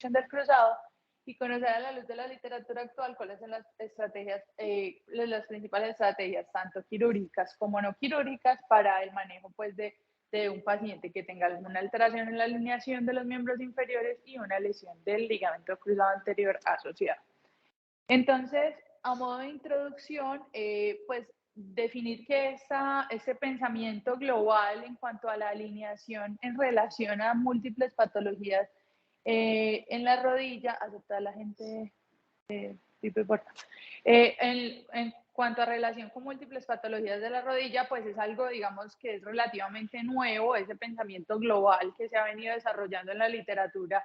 del cruzado y conocer a la luz de la literatura actual cuáles son las estrategias, las principales estrategias, tanto quirúrgicas como no quirúrgicas, para el manejo pues, de un paciente que tenga alguna alteración en la alineación de los miembros inferiores y una lesión del ligamento cruzado anterior asociado. Entonces, a modo de introducción, pues definir que ese pensamiento global en cuanto a la alineación en relación a múltiples patologías en la rodilla, aceptar a la gente, Pipe, porfa. En cuanto a relación con múltiples patologías de la rodilla, pues es algo, digamos, que es relativamente nuevo, ese pensamiento global que se ha venido desarrollando en la literatura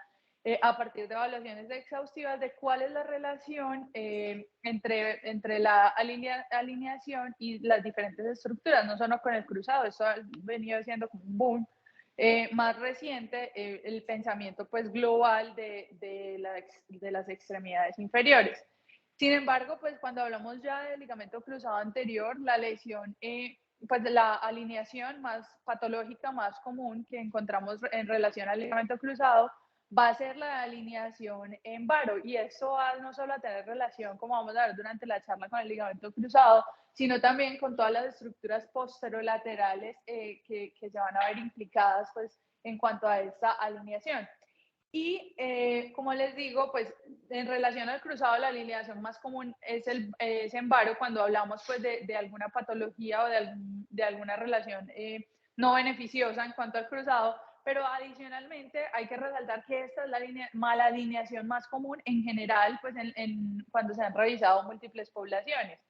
a partir de evaluaciones exhaustivas de cuál es la relación entre la alineación y las diferentes estructuras, no solo con el cruzado, eso ha venido siendo como un boom más reciente, el pensamiento pues global de las extremidades inferiores. Sin embargo, pues cuando hablamos ya del ligamento cruzado anterior, la lesión, pues la alineación más patológica, más común que encontramos en relación al ligamento cruzado, va a ser la alineación en varo. Y eso va no solo a tener relación, como vamos a ver durante la charla, con el ligamento cruzado, sino también con todas las estructuras posterolaterales que se van a ver implicadas pues, en cuanto a esta alineación. Y como les digo, pues en relación al cruzado, la alineación más común es en varo cuando hablamos pues, de alguna patología o de alguna relación no beneficiosa en cuanto al cruzado, pero adicionalmente hay que resaltar que esta es la mala alineación más común en general pues cuando se han revisado múltiples poblaciones.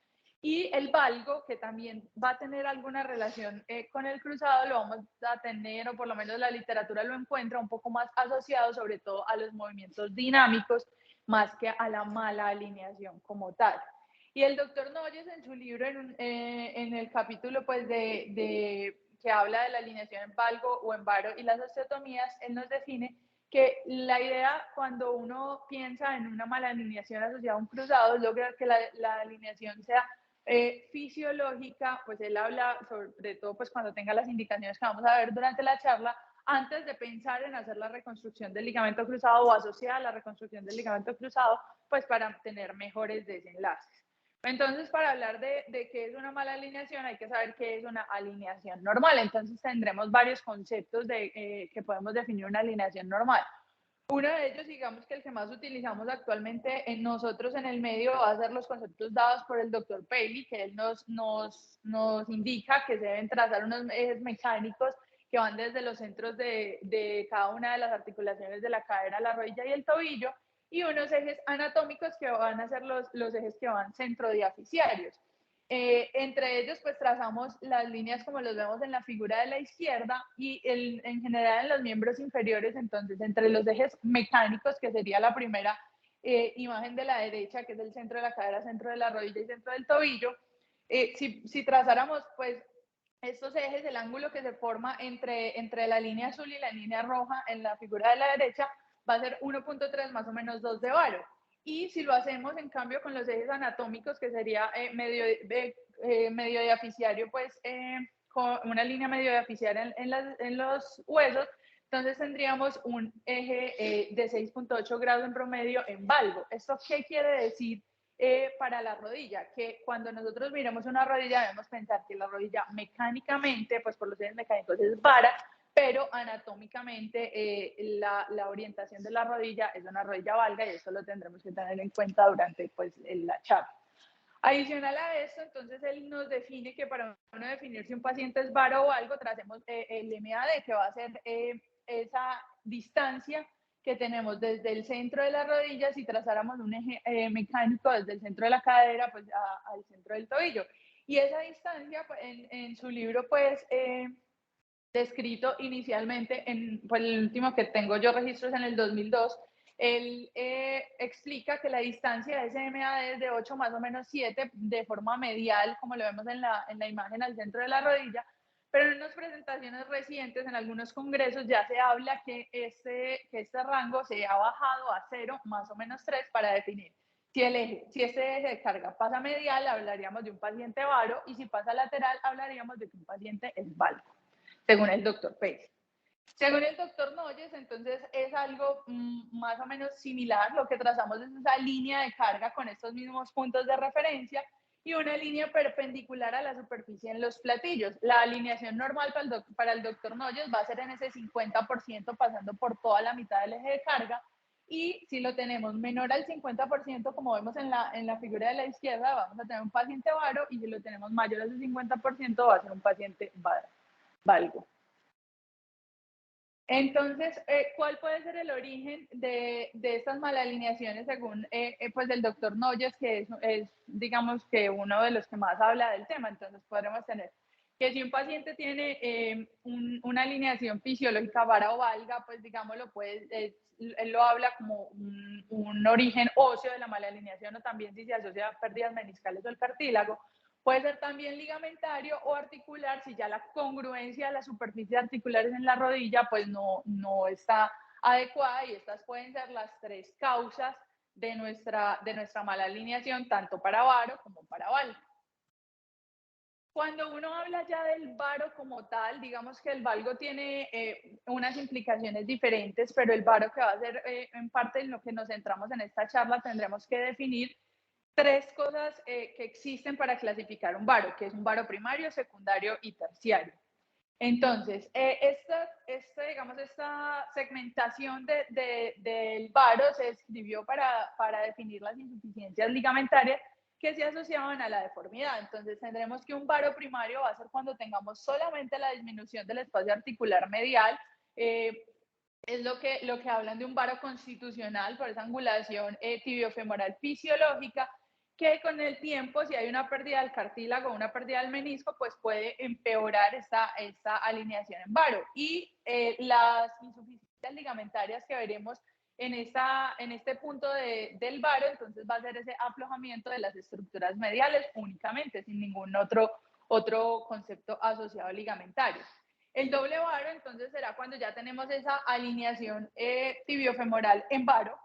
Y el valgo, que también va a tener alguna relación con el cruzado, lo vamos a tener, o por lo menos la literatura lo encuentra un poco más asociado, sobre todo a los movimientos dinámicos, más que a la mala alineación como tal. Y el doctor Noyes en su libro, en el capítulo pues, que habla de la alineación en valgo o en varo y las osteotomías, él nos define que la idea cuando uno piensa en una mala alineación asociada a un cruzado es lograr que la alineación sea fisiológica, pues él habla sobre todo pues cuando tenga las indicaciones que vamos a ver durante la charla, antes de pensar en hacer la reconstrucción del ligamento cruzado o asociar la reconstrucción del ligamento cruzado, pues para tener mejores desenlaces. Entonces, para hablar de qué es una mala alineación, hay que saber qué es una alineación normal. Entonces, tendremos varios conceptos que podemos definir una alineación normal. Uno de ellos, digamos que el que más utilizamos actualmente en nosotros en el medio, va a ser los conceptos dados por el doctor Paley, que él nos indica que se deben trazar unos ejes mecánicos que van desde los centros de cada una de las articulaciones de la cadera, la rodilla y el tobillo, y unos ejes anatómicos que van a ser los ejes que van centrodiaficiarios. Entre ellos, pues trazamos las líneas como los vemos en la figura de la izquierda y en general en los miembros inferiores, entonces entre los ejes mecánicos, que sería la primera imagen de la derecha, que es el centro de la cadera, centro de la rodilla y centro del tobillo, si trazáramos pues estos ejes, el ángulo que se forma entre la línea azul y la línea roja en la figura de la derecha va a ser 1.3 más o menos 2 de varo. Y si lo hacemos en cambio con los ejes anatómicos, que sería medio diaficiario, pues con una línea medio diaficiaria en los huesos, entonces tendríamos un eje de 6.8 grados en promedio en valgo. ¿Esto qué quiere decir para la rodilla? Que cuando nosotros miremos una rodilla debemos pensar que la rodilla mecánicamente, pues por los ejes mecánicos es vara, pero anatómicamente la orientación de la rodilla es una rodilla valga y eso lo tendremos que tener en cuenta durante pues, la charla. Adicional a esto, entonces él nos define que para uno definir si un paciente es varo o algo, tracemos el MAD, que va a ser esa distancia que tenemos desde el centro de la rodilla, si trazáramos un eje mecánico desde el centro de la cadera pues, al centro del tobillo. Y esa distancia, pues, en su libro, pues, descrito inicialmente, pues el último que tengo yo registros en el 2002, él explica que la distancia de ese MAD es de 8 más o menos 7 de forma medial, como lo vemos en la imagen al centro de la rodilla, pero en unas presentaciones recientes, en algunos congresos, ya se habla que este rango se ha bajado a 0 más o menos 3 para definir. Si este eje de carga pasa medial, hablaríamos de un paciente varo, y si pasa lateral, hablaríamos de que un paciente es valgo, según el doctor Pérez. Según el doctor Noyes, entonces es algo más o menos similar. Lo que trazamos es esa línea de carga con estos mismos puntos de referencia y una línea perpendicular a la superficie en los platillos. La alineación normal para el doctor Noyes va a ser en ese 50% pasando por toda la mitad del eje de carga. Y si lo tenemos menor al 50%, como vemos en la figura de la izquierda, vamos a tener un paciente varo, y si lo tenemos mayor al 50%, va a ser un paciente valgo. Entonces, ¿cuál puede ser el origen de estas malalineaciones según pues el doctor Noyes, que es, digamos, que uno de los que más habla del tema? Entonces, podremos tener que si un paciente tiene una alineación fisiológica vara o valga, pues digámoslo, él lo habla como un origen óseo de la malalineación, o también si se asocia a pérdidas meniscales o el cartílago. Puede ser también ligamentario o articular si ya la congruencia de las superficies articulares en la rodilla pues no está adecuada, y estas pueden ser las tres causas de nuestra mala alineación, tanto para varo como para valgo. Cuando uno habla ya del varo como tal, digamos que el valgo tiene unas implicaciones diferentes, pero el varo, que va a ser en parte en lo que nos centramos en esta charla, tendremos que definir tres cosas que existen para clasificar un varo, que es un varo primario, secundario y terciario. Entonces, esta segmentación del varo se escribió para definir las insuficiencias ligamentarias que se asociaban a la deformidad. Entonces, tendremos que un varo primario va a ser cuando tengamos solamente la disminución del espacio articular medial. Es lo que hablan de un varo constitucional por esa angulación tibiofemoral fisiológica, que con el tiempo, si hay una pérdida del cartílago o una pérdida del menisco, pues puede empeorar esta alineación en varo. Y las insuficiencias ligamentarias que veremos en este punto del varo, entonces va a ser ese aflojamiento de las estructuras mediales únicamente, sin ningún otro concepto asociado ligamentario. El doble varo, entonces, será cuando ya tenemos esa alineación tibiofemoral en varo,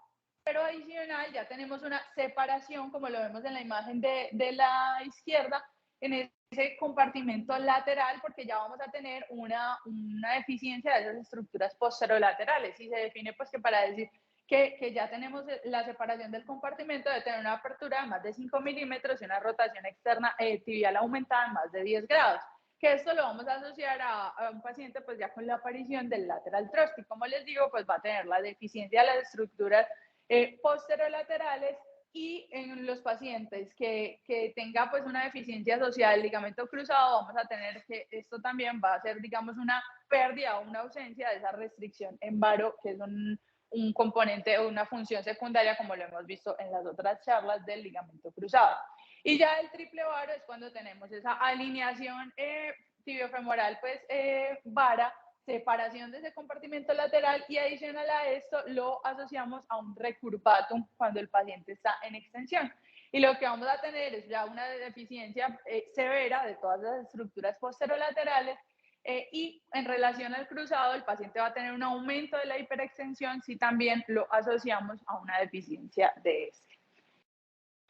pero adicional ya tenemos una separación, como lo vemos en la imagen de la izquierda, en ese compartimento lateral, porque ya vamos a tener una deficiencia de esas estructuras posterolaterales. Y se define pues que para decir que ya tenemos la separación del compartimento, debe tener una apertura de más de 5 milímetros y una rotación externa tibial aumentada en más de 10 grados. Que esto lo vamos a asociar a un paciente pues ya con la aparición del lateral thrust, y como les digo, pues va a tener la deficiencia de las estructuras posterolaterales. Y en los pacientes que tenga pues una deficiencia asociada al ligamento cruzado, vamos a tener que esto también va a ser, digamos, una pérdida o una ausencia de esa restricción en varo, que es un componente o una función secundaria, como lo hemos visto en las otras charlas del ligamento cruzado. Y ya el triple varo es cuando tenemos esa alineación tibiofemoral pues vara, separación de ese compartimento lateral, y adicional a esto lo asociamos a un recurvatum cuando el paciente está en extensión. Y lo que vamos a tener es ya una deficiencia severa de todas las estructuras posterolaterales, y en relación al cruzado, el paciente va a tener un aumento de la hiperextensión si también lo asociamos a una deficiencia de este.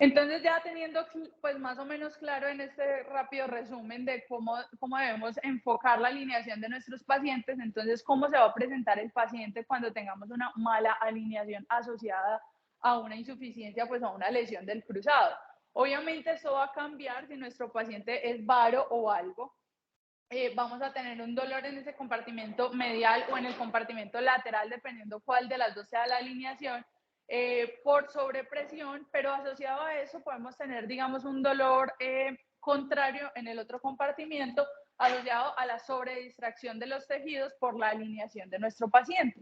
Entonces, ya teniendo pues más o menos claro en este rápido resumen de cómo debemos enfocar la alineación de nuestros pacientes, entonces, ¿cómo se va a presentar el paciente cuando tengamos una mala alineación asociada a una insuficiencia, pues a una lesión del cruzado? Obviamente esto va a cambiar si nuestro paciente es varo o valgo. Vamos a tener un dolor en ese compartimento medial o en el compartimento lateral, dependiendo cuál de las dos sea la alineación, por sobrepresión, pero asociado a eso podemos tener, digamos, un dolor contrario en el otro compartimento, asociado a la sobredistracción de los tejidos por la alineación de nuestro paciente.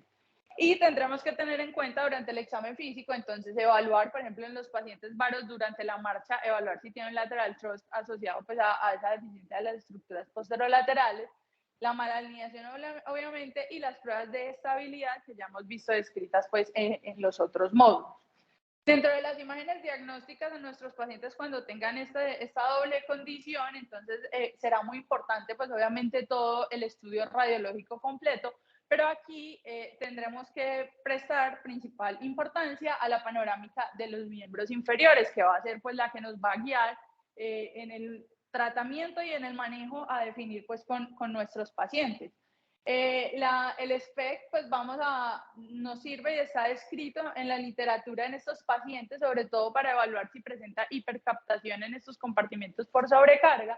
Y tendremos que tener en cuenta durante el examen físico, entonces, evaluar, por ejemplo, en los pacientes varos durante la marcha, evaluar si tienen lateral thrust asociado pues a esa deficiencia de las estructuras posterolaterales, la mala alineación obviamente, y las pruebas de estabilidad que ya hemos visto descritas pues en los otros módulos. Dentro de las imágenes diagnósticas de nuestros pacientes cuando tengan esta doble condición, entonces será muy importante pues obviamente todo el estudio radiológico completo, pero aquí tendremos que prestar principal importancia a la panorámica de los miembros inferiores, que va a ser pues la que nos va a guiar en el tratamiento y en el manejo a definir pues con nuestros pacientes. El SPEC, pues nos sirve y está descrito en la literatura en estos pacientes, sobre todo para evaluar si presenta hipercaptación en estos compartimentos por sobrecarga.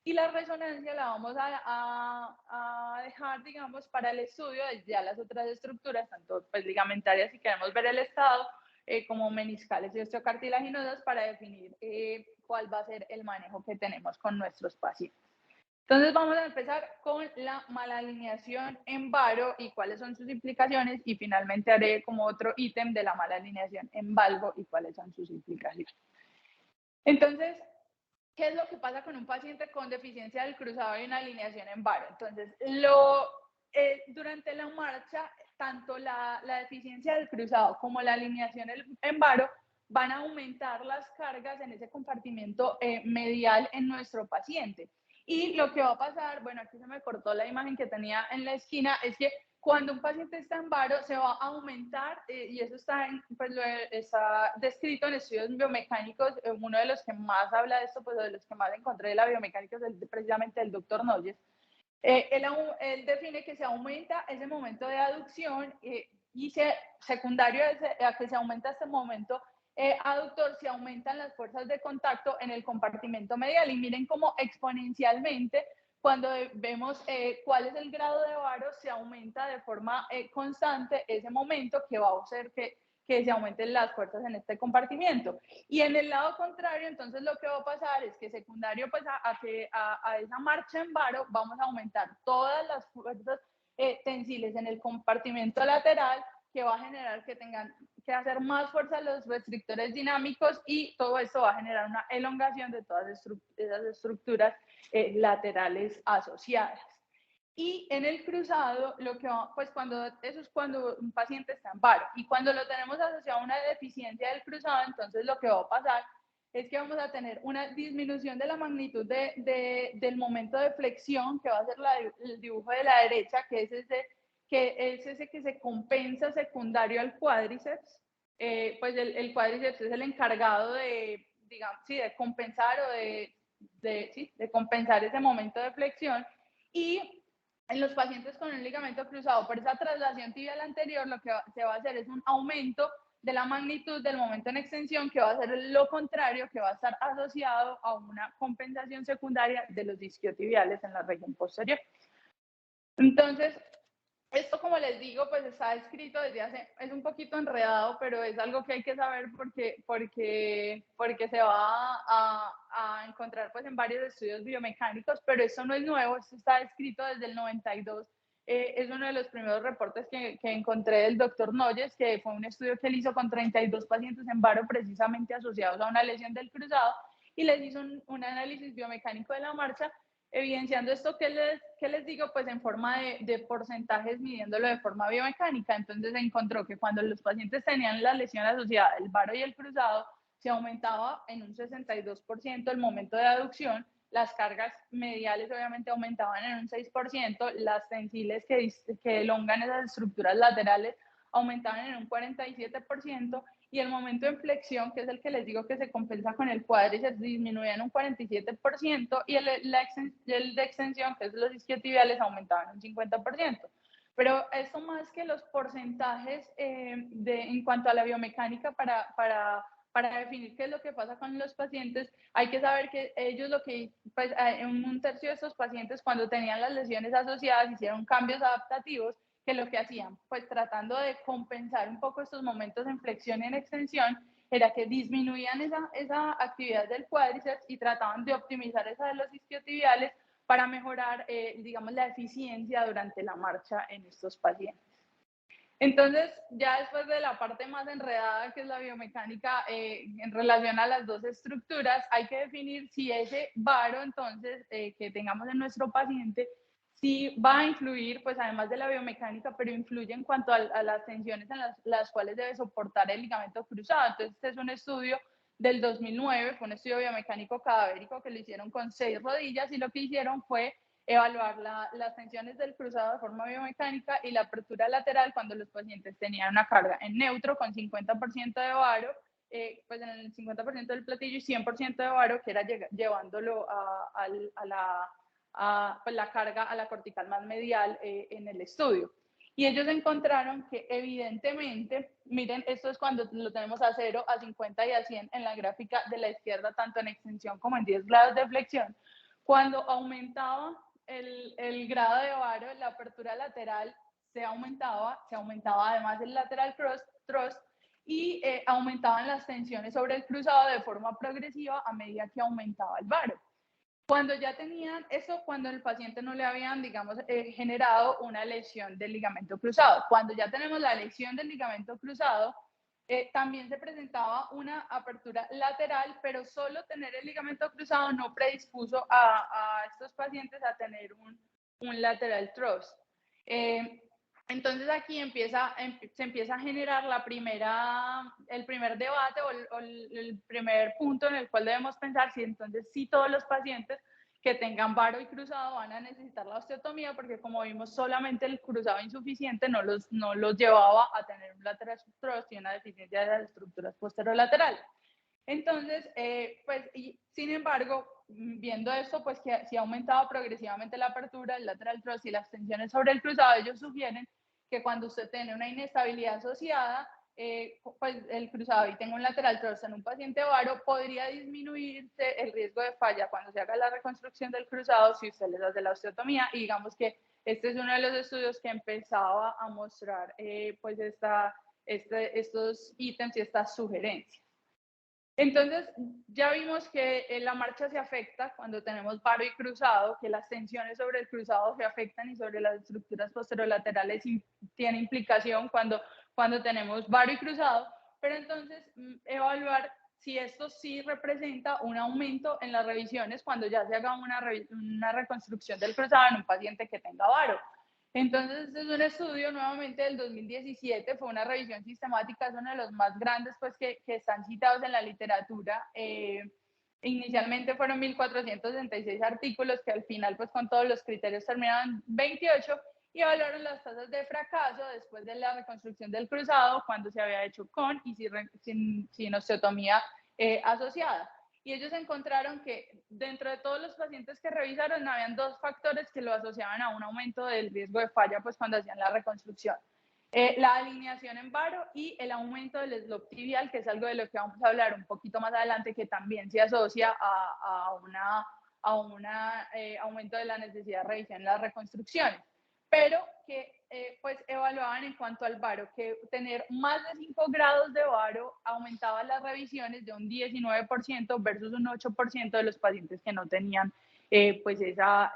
Y la resonancia la vamos a dejar, digamos, para el estudio de ya las otras estructuras, tanto pues, ligamentarias, si queremos ver el estado, como meniscales y osteocartilaginosas, para definir cuál va a ser el manejo que tenemos con nuestros pacientes. Entonces vamos a empezar con la malalineación en varo y cuáles son sus implicaciones, y finalmente haré como otro ítem de la malalineación en valgo y cuáles son sus implicaciones. Entonces, ¿qué es lo que pasa con un paciente con deficiencia del cruzado y una alineación en varo? Entonces, durante la marcha, tanto la deficiencia del cruzado como la alineación en varo van a aumentar las cargas en ese compartimento medial en nuestro paciente. Y lo que va a pasar, bueno, aquí se me cortó la imagen que tenía en la esquina, es que cuando un paciente está en varo se va a aumentar, y eso está descrito en estudios biomecánicos. Uno de los que más habla de esto, pues de los que más encontré de la biomecánica, es precisamente el doctor Noyes. Él define que se aumenta ese momento de aducción, y secundario a que se aumenta este momento aductor, se aumentan las fuerzas de contacto en el compartimento medial. Y miren cómo exponencialmente, cuando vemos cuál es el grado de varo, se aumenta de forma constante ese momento que va a hacer que se aumenten las fuerzas en este compartimento. Y en el lado contrario, entonces lo que va a pasar es que secundario pues a esa marcha en varo, vamos a aumentar todas las fuerzas tensiles en el compartimento lateral, que va a generar que tengan que hacer más fuerza los restrictores dinámicos, y todo esto va a generar una elongación de todas esas estructuras laterales asociadas. Y en el cruzado, eso es cuando un paciente está en varo. Y cuando lo tenemos asociado a una deficiencia del cruzado, entonces lo que va a pasar es que vamos a tener una disminución de la magnitud del momento de flexión, que va a ser el dibujo de la derecha, que es ese que se compensa secundario al cuádriceps. Pues el cuádriceps es el encargado de, digamos, sí, de compensar o de compensar ese momento de flexión. Y en los pacientes con un ligamento cruzado por esa traslación tibial anterior, lo que se va a hacer es un aumento de la magnitud del momento en extensión, que va a ser lo contrario, que va a estar asociado a una compensación secundaria de los isquiotibiales en la región posterior. Entonces, esto, como les digo, pues está escrito desde es un poquito enredado, pero es algo que hay que saber porque se va a encontrar pues en varios estudios biomecánicos, pero esto no es nuevo, esto está escrito desde el 92. Es uno de los primeros reportes que encontré del doctor Noyes, que fue un estudio que él hizo con 32 pacientes en varo, precisamente asociados a una lesión del cruzado, y les hizo un análisis biomecánico de la marcha, evidenciando esto que les digo, pues en forma de porcentajes, midiéndolo de forma biomecánica. Entonces encontró que cuando los pacientes tenían la lesión asociada, el varo y el cruzado, se aumentaba en un 62% el momento de aducción, las cargas mediales obviamente aumentaban en un 6%, las tensiles que elongan esas estructuras laterales aumentaban en un 47%, y el momento de flexión, que es el que les digo que se compensa con el cuádriceps, disminuía en un 47%, y el de extensión, que es los isquiotibiales, aumentaban en un 50%. Pero esto, más que los porcentajes en cuanto a la biomecánica, para definir qué es lo que pasa con los pacientes, hay que saber que ellos pues, en un tercio de estos pacientes, cuando tenían las lesiones asociadas, hicieron cambios adaptativos, que lo que hacían, pues tratando de compensar un poco estos momentos en flexión y en extensión, era que disminuían esa actividad del cuádriceps y trataban de optimizar esa de los isquiotibiales para mejorar, digamos, la eficiencia durante la marcha en estos pacientes. Entonces, ya después de la parte más enredada, que es la biomecánica, en relación a las dos estructuras, hay que definir si ese varo, entonces, que tengamos en nuestro paciente, sí va a influir, pues además de la biomecánica, pero influye en cuanto a las tensiones en las cuales debe soportar el ligamento cruzado. Entonces, este es un estudio del 2009, fue un estudio biomecánico cadavérico que lo hicieron con 6 rodillas, y lo que hicieron fue evaluar las tensiones del cruzado de forma biomecánica y la apertura lateral cuando los pacientes tenían una carga en neutro con 50% de varo, pues en el 50% del platillo, y 100% de varo, que era llevándolo pues, la carga a la cortical más medial en el estudio. Y ellos encontraron que evidentemente, miren, esto es cuando lo tenemos a 0, a 50 y a 100 en la gráfica de la izquierda, tanto en extensión como en 10 grados de flexión. Cuando aumentaba el grado de varo, la apertura lateral se aumentaba además el lateral thrust y aumentaban las tensiones sobre el cruzado de forma progresiva a medida que aumentaba el varo. Cuando ya tenían eso, cuando el paciente no le habían, digamos, generado una lesión del ligamento cruzado. Cuando ya tenemos la lesión del ligamento cruzado, también se presentaba una apertura lateral, pero solo tener el ligamento cruzado no predispuso a estos pacientes a tener un lateral thrust. Entonces aquí se empieza a generar el primer debate o el primer punto en el cual debemos pensar si entonces sí todos los pacientes que tengan varo y cruzado van a necesitar la osteotomía, porque como vimos solamente el cruzado insuficiente no los llevaba a tener un lateral thrust y una deficiencia de las estructuras posterolaterales. Entonces, pues, sin embargo, viendo esto, pues que si ha aumentado progresivamente la apertura, el lateral thrust y las tensiones sobre el cruzado, ellos sugieren que cuando usted tiene una inestabilidad asociada, pues el cruzado y tenga un lateral thrust en un paciente varo, podría disminuirse el riesgo de falla cuando se haga la reconstrucción del cruzado si usted les hace la osteotomía. Y digamos que este es uno de los estudios que empezaba a mostrar pues estos ítems y estas sugerencias. Entonces, ya vimos que la marcha se afecta cuando tenemos varo y cruzado, que las tensiones sobre el cruzado se afectan y sobre las estructuras posterolaterales tiene implicación cuando tenemos varo y cruzado, pero entonces evaluar si esto sí representa un aumento en las revisiones cuando ya se haga una reconstrucción del cruzado en un paciente que tenga varo. Entonces, este es un estudio nuevamente del 2017, fue una revisión sistemática, es uno de los más grandes pues, que están citados en la literatura. Inicialmente fueron 1.466 artículos que al final, pues con todos los criterios terminaron 28 y evaluaron las tasas de fracaso después de la reconstrucción del cruzado, cuando se había hecho con y sin osteotomía asociada. Y ellos encontraron que dentro de todos los pacientes que revisaron, habían dos factores que lo asociaban a un aumento del riesgo de falla pues, cuando hacían la reconstrucción. La alineación en varo y el aumento del slope tibial, que es algo de lo que vamos a hablar un poquito más adelante, que también se asocia a un aumento de la necesidad de revisión en las reconstrucciones. Pero que pues evaluaban en cuanto al varo, que tener más de 5 grados de varo aumentaba las revisiones de un 19% versus un 8% de los pacientes que no tenían pues esa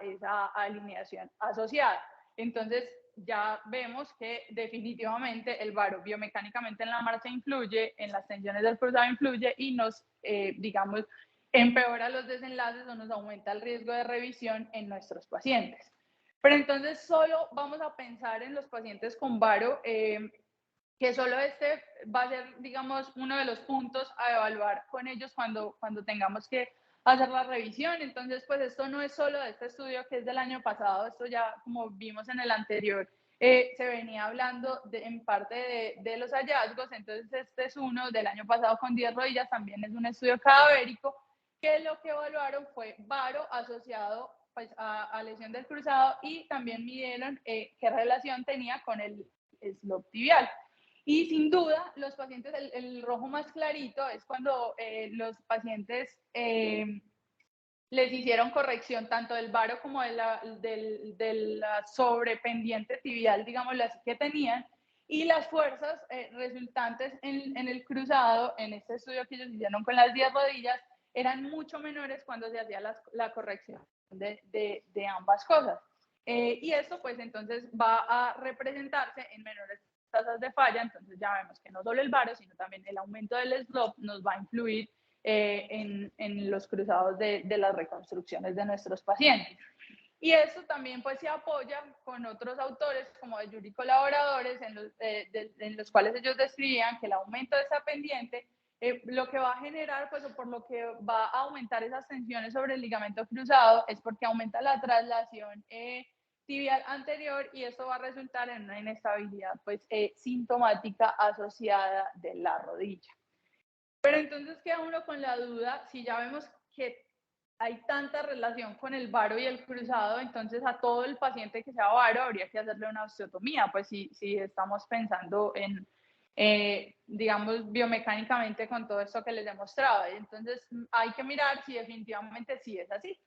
alineación asociada. Entonces ya vemos que definitivamente el varo biomecánicamente en la marcha influye, en las tensiones del cruzado influye y nos, digamos, empeora los desenlaces o nos aumenta el riesgo de revisión en nuestros pacientes. Pero entonces solo vamos a pensar en los pacientes con varo, que solo este va a ser, digamos, uno de los puntos a evaluar con ellos cuando tengamos que hacer la revisión. Entonces, pues esto no es solo de este estudio que es del año pasado, esto ya, como vimos en el anterior, se venía hablando en parte de los hallazgos. Entonces, este es uno del año pasado con 10 rodillas, también es un estudio cadavérico, que lo que evaluaron fue varo asociado pues, a lesión del cruzado y también midieron qué relación tenía con el slope tibial. Y sin duda, los pacientes, el rojo más clarito es cuando los pacientes les hicieron corrección tanto del varo como de la sobrependiente tibial, digamos, las que tenían, y las fuerzas resultantes en el cruzado, en este estudio que ellos hicieron con las 10 rodillas, eran mucho menores cuando se hacía la corrección de ambas cosas. Y esto pues entonces va a representarse en menores tasas de falla. Entonces ya vemos que no solo el varo, sino también el aumento del slope nos va a influir en los cruzados de las reconstrucciones de nuestros pacientes. Y esto también pues se apoya con otros autores como de Yuri y colaboradores en los cuales ellos describían que el aumento de esa pendiente lo que va a generar, pues, o por lo que va a aumentar esas tensiones sobre el ligamento cruzado es porque aumenta la traslación tibial anterior y esto va a resultar en una inestabilidad pues sintomática asociada de la rodilla. Pero entonces queda uno con la duda, si ya vemos que hay tanta relación con el varo y el cruzado, entonces a todo el paciente que sea varo habría que hacerle una osteotomía, pues si estamos pensando en, digamos, biomecánicamente con todo esto que les demostraba. Entonces hay que mirar si definitivamente sí es así.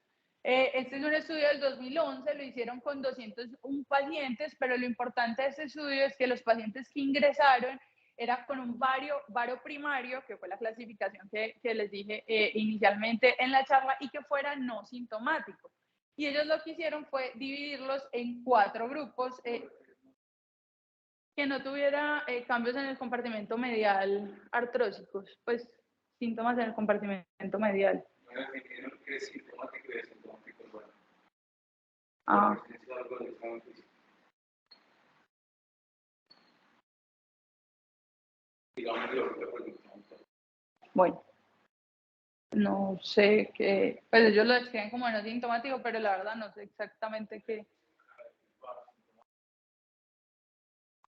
Este es un estudio del 2011, lo hicieron con 201 pacientes, pero lo importante de este estudio es que los pacientes que ingresaron era con un varo primario, que fue la clasificación que les dije inicialmente en la charla, y que fuera no sintomático. Y ellos lo que hicieron fue dividirlos en 4 grupos que no tuviera cambios en el compartimento medial artrósicos, pues síntomas en el compartimento medial. No definieron qué es sintomático y asintomático. Bueno. Ah. Bueno, no sé qué, pues ellos lo describen como no sintomático, pero la verdad no sé exactamente qué.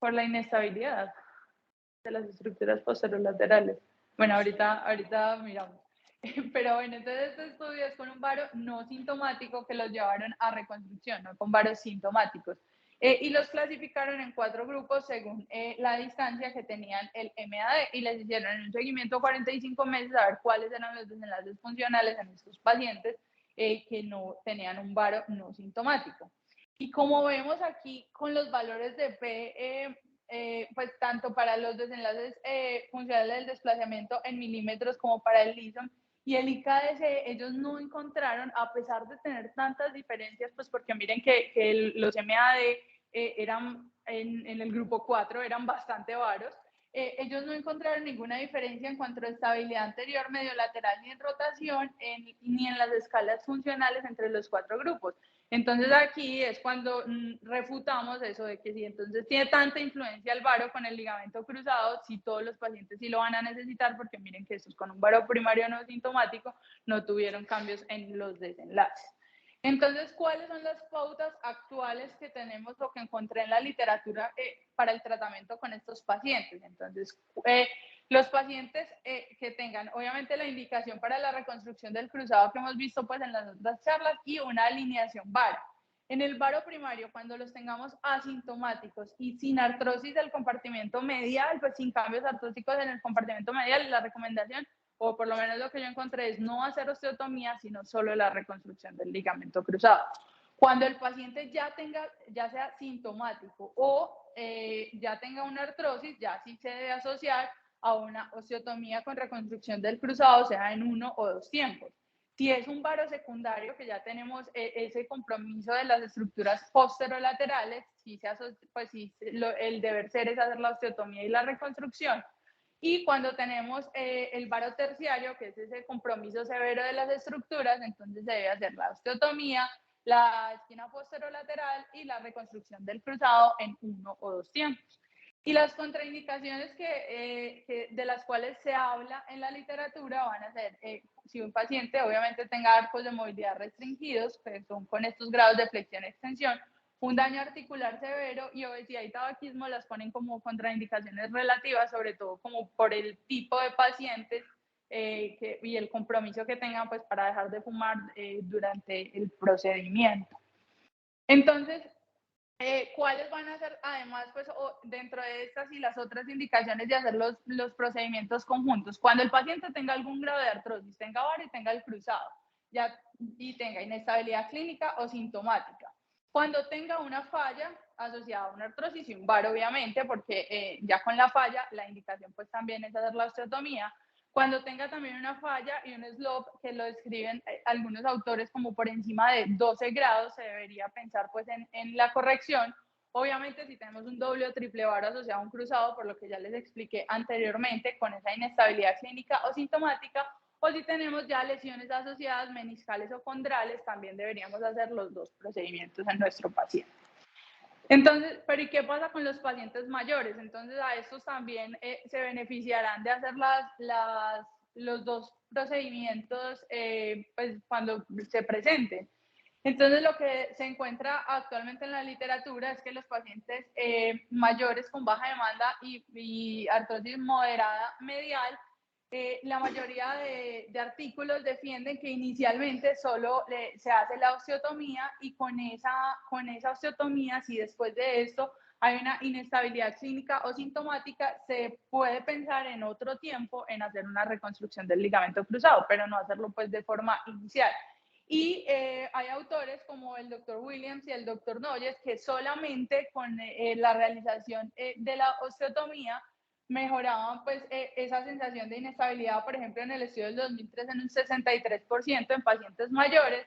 Por la inestabilidad de las estructuras posterolaterales. Bueno, ahorita miramos. Pero bueno, entonces este estudio es con un varo no sintomático que los llevaron a reconstrucción, no con varos sintomáticos. Y los clasificaron en 4 grupos según la distancia que tenían el MAD y les hicieron en un seguimiento 45 meses a ver cuáles eran los desenlaces funcionales en estos pacientes que no tenían un varo no sintomático. Y como vemos aquí con los valores de P, pues tanto para los desenlaces funcionales del desplazamiento en milímetros como para el LISOM y el IKS, ellos no encontraron, a pesar de tener tantas diferencias, pues porque miren que los MAD eran en el grupo 4, eran bastante varos, ellos no encontraron ninguna diferencia en cuanto a estabilidad anterior, medio lateral ni en rotación, ni en las escalas funcionales entre los 4 grupos. Entonces aquí es cuando refutamos eso de que si entonces tiene tanta influencia el varo con el ligamento cruzado, si todos los pacientes sí lo van a necesitar, porque miren que estos con un varo primario no sintomático no tuvieron cambios en los desenlaces. Entonces, ¿cuáles son las pautas actuales que tenemos o que encontré en la literatura para el tratamiento con estos pacientes? Entonces, los pacientes que tengan, obviamente, la indicación para la reconstrucción del cruzado que hemos visto pues en las otras charlas y una alineación varo. En el varo primario, cuando los tengamos asintomáticos y sin artrosis del compartimento medial, pues sin cambios artrósicos en el compartimento medial, la recomendación, o por lo menos lo que yo encontré, es no hacer osteotomía, sino solo la reconstrucción del ligamento cruzado. Cuando el paciente ya sea sintomático o ya tenga una artrosis, ya sí se debe asociar a una osteotomía con reconstrucción del cruzado, sea en 1 o 2 tiempos. Si es un varo secundario, que ya tenemos ese compromiso de las estructuras posterolaterales, pues sí, el deber ser es hacer la osteotomía y la reconstrucción. Y cuando tenemos el varo terciario, que es ese compromiso severo de las estructuras, entonces se debe hacer la osteotomía, la esquina posterolateral y la reconstrucción del cruzado en 1 o 2 tiempos. Y las contraindicaciones de las cuales se habla en la literatura van a ser si un paciente obviamente tenga arcos de movilidad restringidos, que son con estos grados de flexión y extensión, un daño articular severo y obesidad y tabaquismo las ponen como contraindicaciones relativas, sobre todo como por el tipo de pacientes y el compromiso que tengan pues para dejar de fumar durante el procedimiento. Entonces, ¿cuáles van a ser, además, pues, dentro de estas y las otras indicaciones de hacer los procedimientos conjuntos? Cuando el paciente tenga algún grado de artrosis, tenga varo y tenga el cruzado, y tenga inestabilidad clínica o sintomática. Cuando tenga una falla asociada a una artrosis y un varo, obviamente, porque ya con la falla, la indicación pues también es hacer la osteotomía. Cuando tenga también una falla y un slope que lo describen algunos autores como por encima de 12 grados, se debería pensar pues en la corrección. Obviamente si tenemos un doble o triple varo asociado a un cruzado, por lo que ya les expliqué anteriormente, con esa inestabilidad clínica o sintomática, o si tenemos ya lesiones asociadas meniscales o condrales, también deberíamos hacer los 2 procedimientos en nuestro paciente. Entonces, pero ¿y qué pasa con los pacientes mayores? Entonces, a estos también se beneficiarán de hacer los 2 procedimientos pues, cuando se presenten. Entonces, lo que se encuentra actualmente en la literatura es que los pacientes mayores con baja demanda y artrosis moderada medial la mayoría de artículos defienden que inicialmente solo se hace la osteotomía y con esa osteotomía, si después de esto hay una inestabilidad clínica o sintomática, se puede pensar en otro tiempo en hacer una reconstrucción del ligamento cruzado, pero no hacerlo pues de forma inicial. Y hay autores como el doctor Williams y el doctor Noyes que solamente con la realización de la osteotomía mejoraban pues esa sensación de inestabilidad, por ejemplo, en el estudio del 2003 en un 63% en pacientes mayores.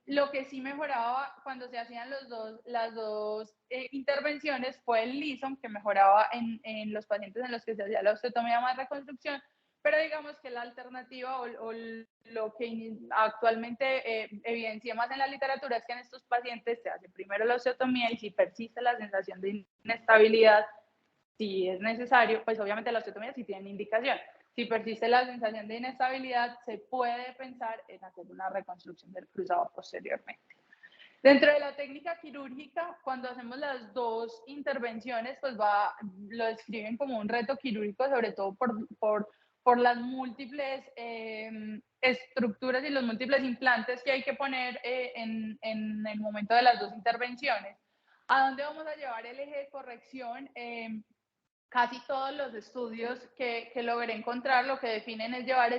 Lo que sí mejoraba cuando se hacían las dos intervenciones fue el Leeson, que mejoraba en los pacientes en los que se hacía la osteotomía más reconstrucción, pero digamos que la alternativa o lo que actualmente evidencia más en la literatura es que en estos pacientes se hace primero la osteotomía y si persiste la sensación de inestabilidad, si es necesario, pues obviamente la osteotomía sí tiene indicación. Si persiste la sensación de inestabilidad, se puede pensar en hacer una reconstrucción del cruzado posteriormente. Dentro de la técnica quirúrgica, cuando hacemos las dos intervenciones, pues lo describen como un reto quirúrgico, sobre todo por las múltiples estructuras y los múltiples implantes que hay que poner en el momento de las dos intervenciones. ¿A dónde vamos a llevar el eje de corrección? Casi todos los estudios que logré encontrar lo que definen es llevar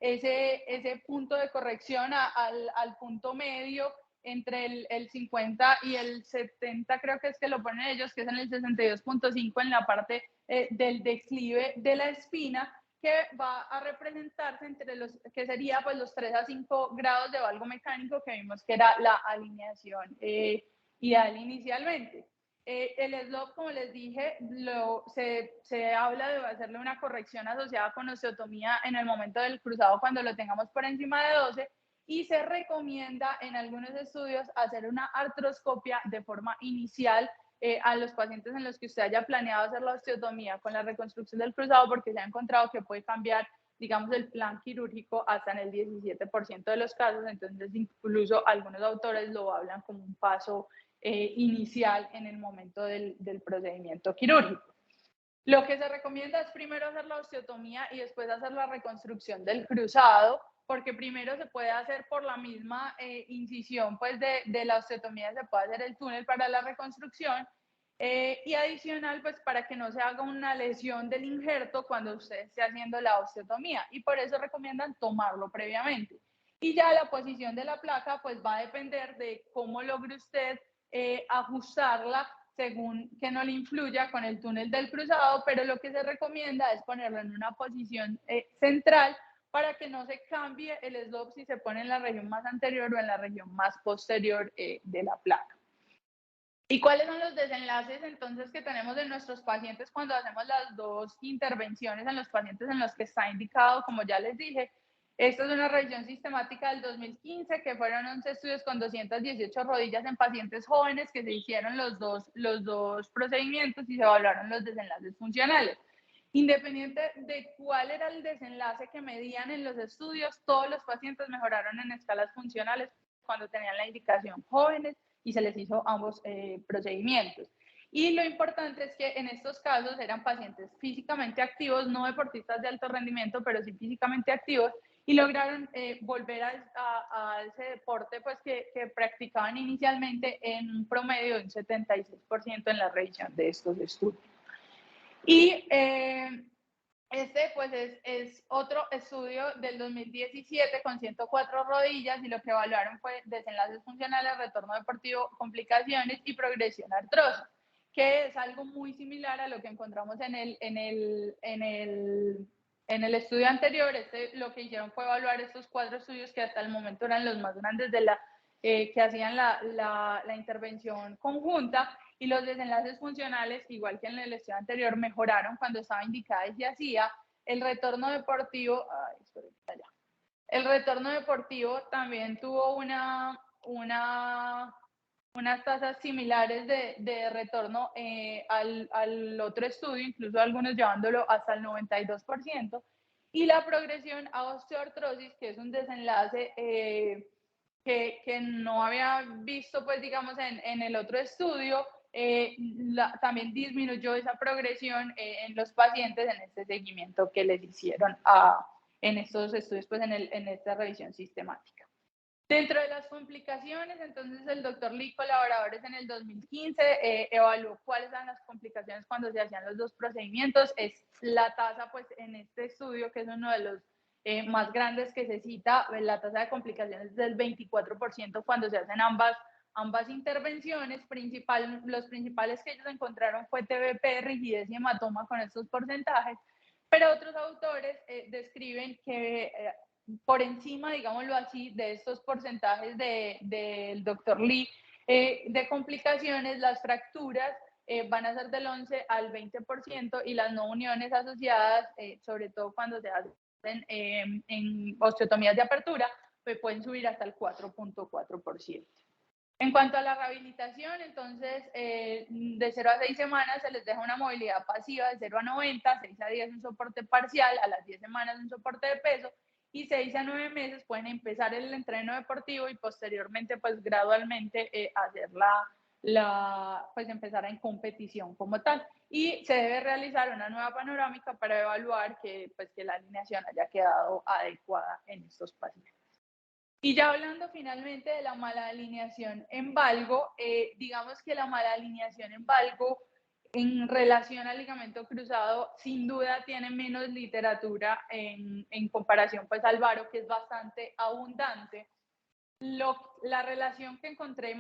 ese punto de corrección al punto medio entre el 50 y el 70, creo que es que lo ponen ellos, que es en el 62.5 en la parte del declive de la espina, que va a representarse entre que sería pues los 3 a 5 grados de valgo mecánico que vimos que era la alineación ideal inicialmente. El SLOP, como les dije, se habla de hacerle una corrección asociada con osteotomía en el momento del cruzado cuando lo tengamos por encima de 12 y se recomienda en algunos estudios hacer una artroscopia de forma inicial a los pacientes en los que usted haya planeado hacer la osteotomía con la reconstrucción del cruzado porque se ha encontrado que puede cambiar, digamos, el plan quirúrgico hasta en el 17% de los casos, entonces incluso algunos autores lo hablan como un paso inicial en el momento del procedimiento quirúrgico. Lo que se recomienda es primero hacer la osteotomía y después hacer la reconstrucción del cruzado, porque primero se puede hacer por la misma incisión pues de la osteotomía, se puede hacer el túnel para la reconstrucción y adicional pues para que no se haga una lesión del injerto cuando usted esté haciendo la osteotomía y por eso recomiendan tomarlo previamente. Y ya la posición de la placa pues va a depender de cómo logre usted ajustarla según que no le influya con el túnel del cruzado, pero lo que se recomienda es ponerlo en una posición central para que no se cambie el slope si se pone en la región más anterior o en la región más posterior de la placa. ¿Y cuáles son los desenlaces entonces que tenemos de nuestros pacientes cuando hacemos las dos intervenciones en los pacientes en los que está indicado, como ya les dije? Esta es una revisión sistemática del 2015, que fueron 11 estudios con 218 rodillas en pacientes jóvenes que se hicieron los dos procedimientos y se evaluaron los desenlaces funcionales. Independiente de cuál era el desenlace que medían en los estudios, todos los pacientes mejoraron en escalas funcionales cuando tenían la indicación jóvenes y se les hizo ambos procedimientos. Y lo importante es que en estos casos eran pacientes físicamente activos, no deportistas de alto rendimiento, pero sí físicamente activos, y lograron volver a ese deporte pues, que practicaban inicialmente en un promedio de un 76% en la revisión de estos estudios. Y este pues es otro estudio del 2017 con 104 rodillas y lo que evaluaron fue desenlaces funcionales, retorno deportivo, complicaciones y progresión artrosis, que es algo muy similar a lo que encontramos en el estudio anterior. Lo que hicieron fue evaluar estos 4 estudios que hasta el momento eran los más grandes que hacían la intervención conjunta, y los desenlaces funcionales, igual que en el estudio anterior, mejoraron cuando estaba indicada y se hacía. El retorno deportivo, el retorno deportivo también tuvo unas tasas similares de retorno al otro estudio, incluso algunos llevándolo hasta el 92%, y la progresión a osteoartrosis, que es un desenlace que no había visto, pues digamos, en el otro estudio, también disminuyó esa progresión en los pacientes en este seguimiento que les hicieron en estos estudios, pues en esta revisión sistemática. Dentro de las complicaciones, entonces el doctor Lee, colaboradores en el 2015, evaluó cuáles eran las complicaciones cuando se hacían los dos procedimientos. Es la tasa, pues en este estudio, que es uno de los más grandes que se cita, la tasa de complicaciones es del 24% cuando se hacen ambas intervenciones. Los principales que ellos encontraron fue TBP, rigidez y hematoma con estos porcentajes, pero otros autores describen que por encima, digámoslo así, de estos porcentajes del doctor Lee de complicaciones, las fracturas van a ser del 11 al 20% y las no uniones asociadas, sobre todo cuando se hacen en osteotomías de apertura, pues pueden subir hasta el 4.4%. En cuanto a la rehabilitación, entonces, de 0 a 6 semanas se les deja una movilidad pasiva de 0 a 90, 6 a 10 un soporte parcial, a las 10 semanas un soporte de peso, y 6 a 9 meses pueden empezar el entreno deportivo y posteriormente, pues, gradualmente hacer pues, empezar en competición como tal. Y se debe realizar una nueva panorámica para evaluar pues, que la alineación haya quedado adecuada en estos pacientes. Y ya hablando finalmente de la mala alineación en valgo, digamos que la mala alineación en valgo en relación al ligamento cruzado sin duda tiene menos literatura en comparación pues al varo, que es bastante abundante. La relación que encontré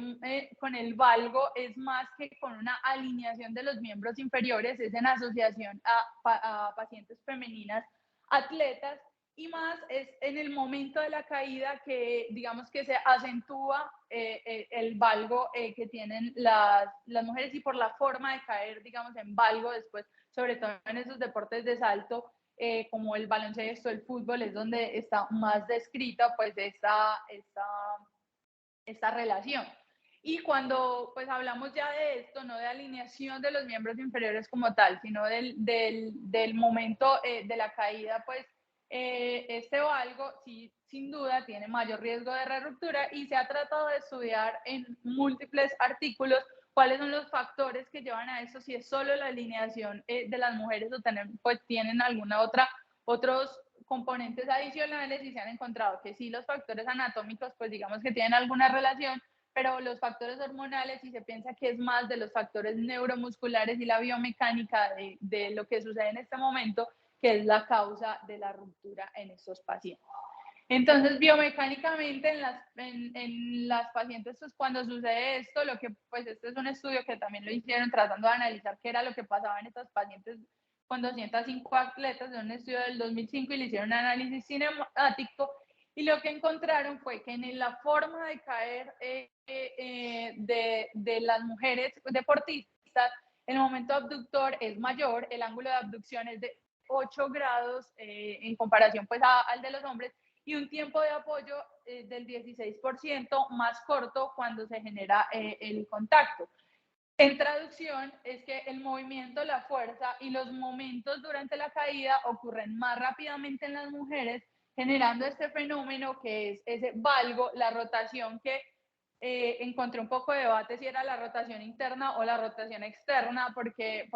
con el valgo es más que con una alineación de los miembros inferiores, es en asociación a pacientes femeninas atletas, y más es en el momento de la caída que digamos que se acentúa el valgo que tienen las mujeres, y por la forma de caer, digamos, en valgo después, sobre todo en esos deportes de salto, como el baloncesto, el fútbol, es donde está más descrita pues esta relación. Y cuando pues hablamos ya de esto, no de alineación de los miembros inferiores como tal, sino del momento de la caída, pues este valgo sí, sin duda tiene mayor riesgo de ruptura, y se ha tratado de estudiar en múltiples artículos cuáles son los factores que llevan a eso, si es solo la alineación de las mujeres o pues tienen alguna otros componentes adicionales, y se han encontrado que sí, los factores anatómicos pues digamos que tienen alguna relación, pero los factores hormonales, y se piensa que es más de los factores neuromusculares y la biomecánica de lo que sucede en este momento, que es la causa de la ruptura en estos pacientes. Entonces, biomecánicamente en las pacientes, pues, cuando sucede esto, pues este es un estudio que también lo hicieron tratando de analizar qué era lo que pasaba en estas pacientes con 205 atletas, de un estudio del 2005, y le hicieron un análisis cinemático, y lo que encontraron fue que en la forma de caer de las mujeres deportistas, el momento abductor es mayor, el ángulo de abducción es de 8 grados en comparación pues al de los hombres, y un tiempo de apoyo del 16% más corto cuando se genera el contacto. En traducción, es que el movimiento, la fuerza y los momentos durante la caída ocurren más rápidamente en las mujeres, generando este fenómeno que es ese valgo, la rotación que encontré un poco de debate si era la rotación interna o la rotación externa, porque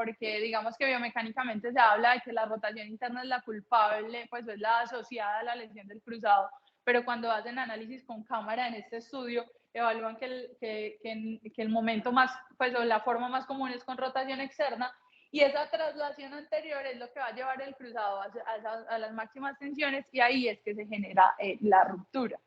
digamos que biomecánicamente se habla de que la rotación interna es la culpable, pues es la asociada a la lesión del cruzado, pero cuando hacen análisis con cámara en este estudio, evalúan que el momento más, pues o la forma más común es con rotación externa, y esa traslación anterior es lo que va a llevar el cruzado a las máximas tensiones, y ahí es que se genera la ruptura.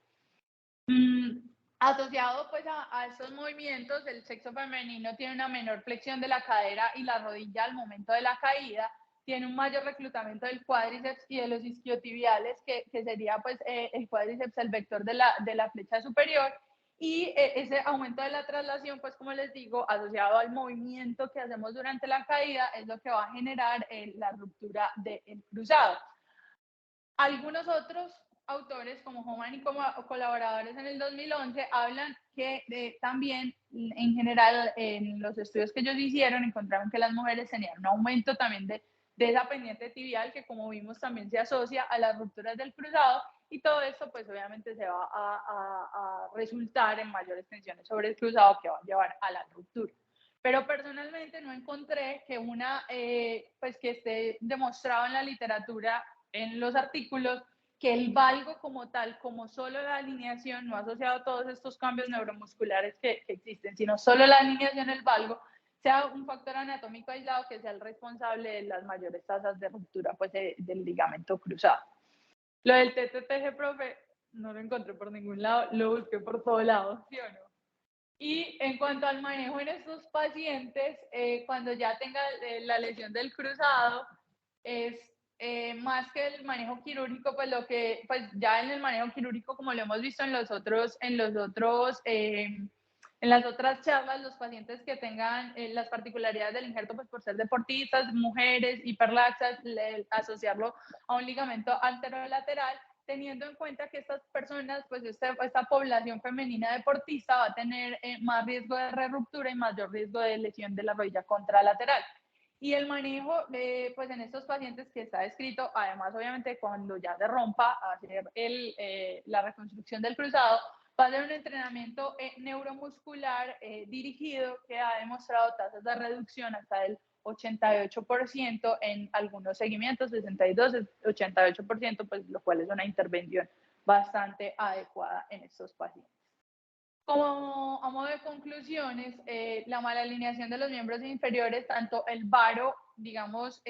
Asociado pues a estos movimientos, el sexo femenino tiene una menor flexión de la cadera y la rodilla al momento de la caída, tiene un mayor reclutamiento del cuádriceps y de los isquiotibiales, que sería pues el cuádriceps, el vector de la flecha superior, y ese aumento de la traslación, pues como les digo, asociado al movimiento que hacemos durante la caída, es lo que va a generar la ruptura del cruzado. Algunos otros autores, como Homan y como colaboradores en el 2011, hablan que también, en general, en los estudios que ellos hicieron, encontraron que las mujeres tenían un aumento también de esa pendiente tibial, que como vimos también se asocia a las rupturas del cruzado, y todo esto pues obviamente se va a resultar en mayores tensiones sobre el cruzado, que va a llevar a la ruptura. pero personalmente no encontré que pues que esté demostrado en la literatura, en los artículos, que el valgo como tal, como solo la alineación, no asociado a todos estos cambios neuromusculares que existen, sino solo la alineación, el valgo, sea un factor anatómico aislado que sea el responsable de las mayores tasas de ruptura pues, del ligamento cruzado. Lo del TTTG, profe, no lo encontré por ningún lado, lo busqué por todos lados, ¿sí o no? Y en cuanto al manejo en estos pacientes, cuando ya tenga la lesión del cruzado, es más que el manejo quirúrgico, pues pues ya en el manejo quirúrgico, como lo hemos visto en las otras charlas, los pacientes que tengan las particularidades del injerto, pues por ser deportistas, mujeres, hiperlaxas, asociarlo a un ligamento anterolateral, teniendo en cuenta que estas personas, pues esta población femenina deportista va a tener más riesgo de ruptura y mayor riesgo de lesión de la rodilla contralateral. Y el manejo, pues en estos pacientes que está descrito, además obviamente cuando ya se rompa, hacer la reconstrucción del cruzado, va a ser un entrenamiento neuromuscular dirigido que ha demostrado tasas de reducción hasta el 88% en algunos seguimientos, 62, 88%, pues lo cual es una intervención bastante adecuada en estos pacientes. Como a modo de conclusiones, la mala alineación de los miembros inferiores, tanto el varo, digamos,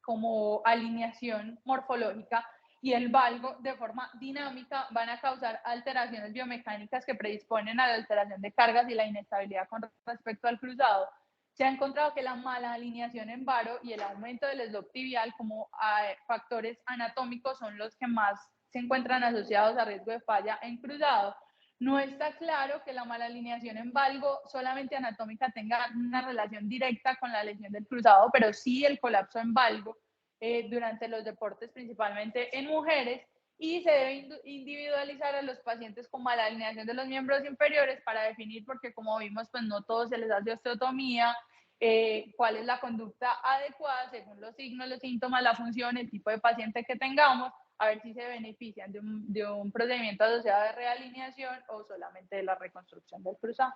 como alineación morfológica, y el valgo de forma dinámica van a causar alteraciones biomecánicas que predisponen a la alteración de cargas y la inestabilidad con respecto al cruzado. Se ha encontrado que la mala alineación en varo y el aumento del eslop tibial como factores anatómicos son los que más se encuentran asociados a riesgo de falla en cruzado. No está claro que la mala alineación en valgo solamente anatómica tenga una relación directa con la lesión del cruzado, pero sí el colapso en valgo durante los deportes, principalmente en mujeres, y se debe individualizar a los pacientes con mala alineación de los miembros inferiores para definir, porque como vimos, pues no todos se les hace osteotomía, cuál es la conducta adecuada según los signos, los síntomas, la función, el tipo de paciente que tengamos, a ver si se benefician de un procedimiento asociado de realineación o solamente de la reconstrucción del cruzado.